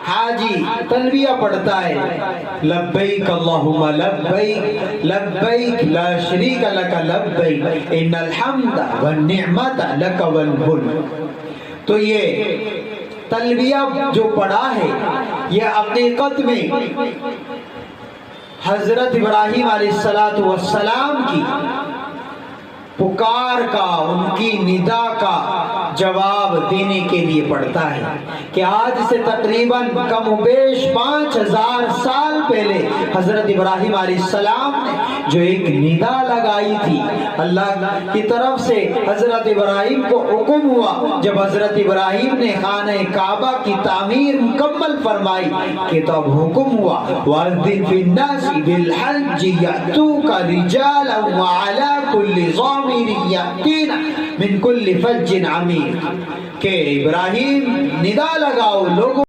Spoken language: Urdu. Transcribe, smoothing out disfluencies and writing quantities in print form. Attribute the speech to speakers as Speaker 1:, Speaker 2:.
Speaker 1: حاجی تلبیہ پڑھتا ہے لبیک اللہم لبیک لبیک لا شریک لک لبیک ان الحمد والنعمت لک والملک، تو یہ تلبیہ جو پڑھا ہے یہ حقیقت میں حضرت ابراہیم علیہ السلام کی پکار کا، ان کی ندا کا جواب دینے کے لیے پڑھتا ہے کہ آج سے تقریباً کم و بیش 5000 سال پہلے حضرت ابراہیم علیہ السلام نے جو ایک ندا لگائی تھی، اللہ کی طرف سے حضرت ابراہیم کو حکم ہوا جب حضرت ابراہیم نے خانہ کعبہ کی تعمیر مکمل فرمائی کہ تب حکم ہوا وَأَذِّنْ فِي النَّاسِ بِالْحَجِّ يَأْتُوكَ رِجَالًا وَعَلَى كُلِّ ضَامِرٍ يَأْتِينَ مِنْ كُلِّ فَجٍّ عَمِيقٍ کہ ابراہیم ندا لگاؤ، لوگوں